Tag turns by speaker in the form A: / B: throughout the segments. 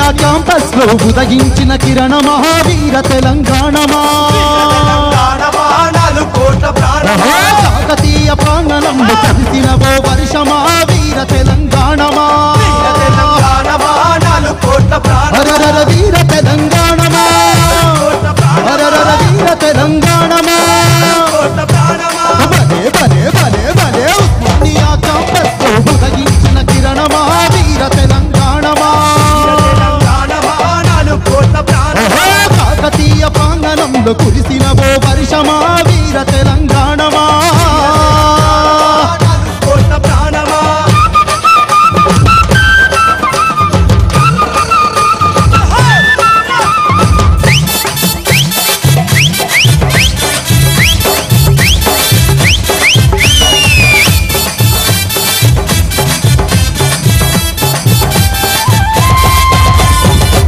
A: Osmania campus లో ఉదయించిన కిరణ మహావీర తెలంగాణమా కాకతీయ ప్రాంగణంలో కలిసిన ఓ వర్షమా వీర తెలంగాణమా అరరర వీర తెలంగాణమా అరరర వీర తెలంగాణమా భలే భలే భలే భలే ఉస్మానియా క్యాంపస్ లో ఉదయించిన కిరణ మహావీర తెలంగాణమా కాకతీయ ప్రాంగణంలో కురిసిన ఓ వర్షమా వీర తెలంగాణమా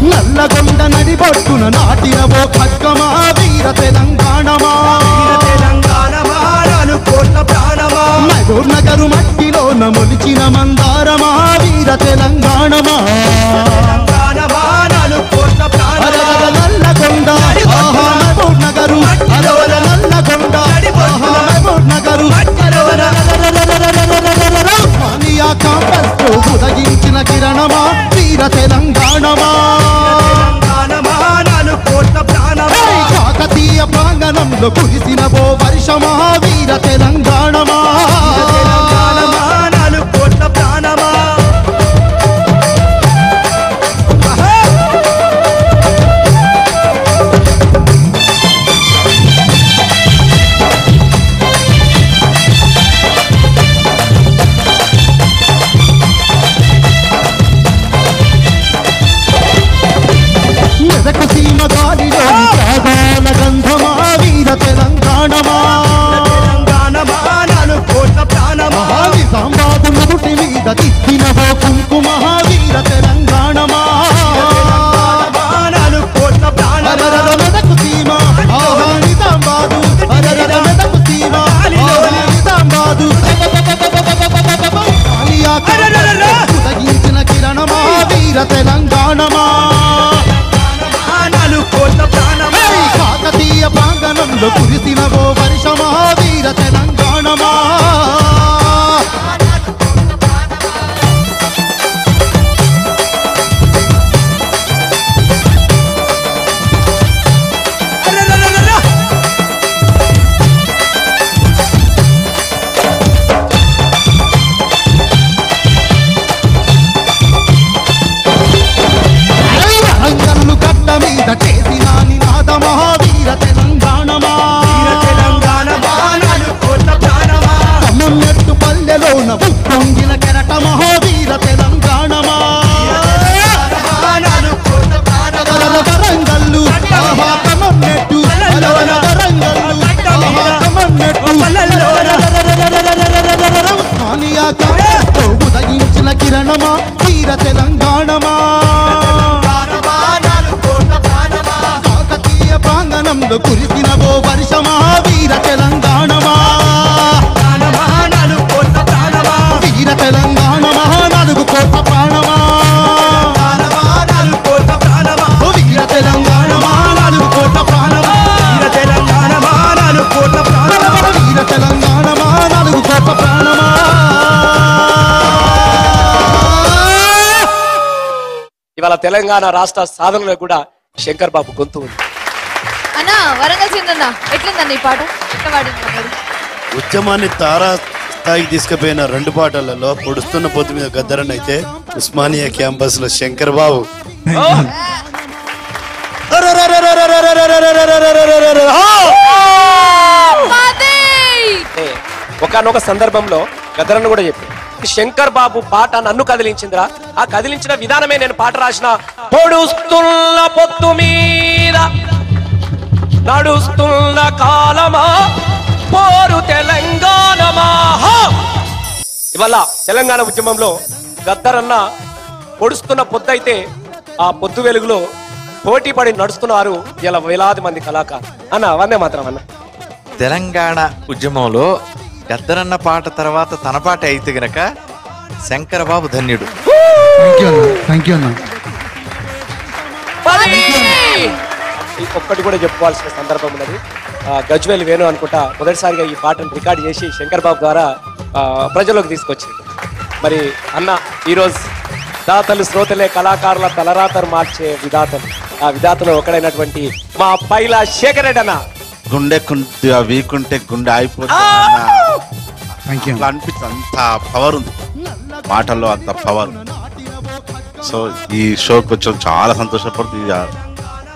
A: నల్లగొండ నడిబొట్టున నాటిన ఓ ఖడ్గమా వీర తెలంగాణమా మహబూబ్ నగరు మట్టిలోన మొలిచిన మందారమా వీర తెలంగాణమా నల్లగొండ మహబూబ్ నగరు నల్లగొండ మహబూబ్ నగరు ఉస్మానియా క్యాంపస్ లో ఉదయించిన కిరణమా వీర తెలంగాణమా కాకతీయ ప్రాంగణంలో కురిసిన ఓ వర్షమా వీర తెలంగాణమా మెదకు సీమ గాలిలో త్యాగాల గంధమా వీర తెలంగాణమా నిజామాబాదు నుదుటి మీద తిప్పిన ఓ కుంకుమ వీర తెలంగాణమా అరరర మెదకు సీమ నిజామాబాదు అరరర మెదకు సీమ నిజామాబాదు ఉదయించిన కిరణమా వీర తెలంగాణమా కాకతీయ ప్రాంగణంలో కురిసిన ఓ వర్షమా వీర తెలంగాణమా రంగల్లు గడ్డ మీద చేసిన నినాద మహావీర తెలంగాణమా కమ్మన్నట్టు పల్లెలోన ఉప్పొంగిన కెరట మహావీర తెలంగాణమా వరంగల్లు కమ్మన్నట్టు ఉస్మానియా క్యాంపస్లో ఉదయించిన కిరణమా వీర తెలంగాణమా కాకతీయ ప్రాంగణంలో కురిసిన ఓ వర్షమా వీర తెలంగాణమా వీర తెలంగాణమా 4 కోట్ల ప్రాణమా వీర తెలంగాణమా 4 కోట్ల ప్రాణమా వీర తెలంగాణమా 4 కోట్ల ప్రాణమా
B: ఇవాళ తెలంగాణ రాష్ట్ర సాధనలో కూడా శంకర్ బాబు గొంతు ఉంది.
C: అన్నా వరంగల్ చిందన్న ఎట్లుందన్న ఈ పాట ఎట్లా పాడింది?
D: ఉద్యమాన్ని తారా స్థాయికి తీసుకుపోయిన 2 పాటలలో పొడుస్తున్న పొద్దు మీద గద్దరన్ అయితే ఉస్మానియా క్యాంపస్ లో శంకర్ బాబు
B: ఒకనొక సందర్భంలో గద్దరన్న కూడా చెప్పాడు, శంకర్ బాబు పాట నన్ను కదిలించిందిరా, ఆ కదిలించిన విధానమే నేను పాట రాసిన. పొడుస్తున్న పొత్తు మీద నడుస్తున్న కాలమా పోరు తెలంగాణమా. ఇవాళ తెలంగాణ ఉద్యమంలో గద్దరన్న పొడుస్తున్న పొత్తు అయితే ఆ పొత్తు వెలుగులో పోటీ పడి నడుస్తున్నారు ఇలా వేలాది మంది కళాకారులు. అన్న వందే మాత్రం అన్న.
E: తెలంగాణ ఉద్యమంలో గద్దరన్న పాట తర్వాత తన పాట అయితే గనక శంకర్ బాబు ధన్యుడు.
A: థ్యాంక్ యూ అన్న.
B: ఒక్కటి కూడా చెప్పుకోవాల్సిన సందర్భం ఉన్నది. గజ్వేల్ వేణు అనుకుంటా మొదటిసారిగా ఈ పాటను రికార్డ్ చేసి శంకర్ బాబు ద్వారా ప్రజలకు తీసుకొచ్చింది. మరి అన్న ఈరోజు దాతలు శ్రోతలే కళాకారుల తలరాతరు మార్చే విధాతలు, ఆ విధాతలు ఒకడైనటువంటి మా పైలా శేఖర్ రెడ్డి అన్న.
F: గుండె వీకుంటే గుండె అయిపోతుంది అట్లా అనిపిస్తుంది. అంత పవర్ ఉంది మాటల్లో, అంత పవర్. సో ఈ షోకి వచ్చి చాలా సంతోషపడుతుంది.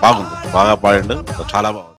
F: బాగుంది, బాగా పాడిండు, చాలా బాగుంది.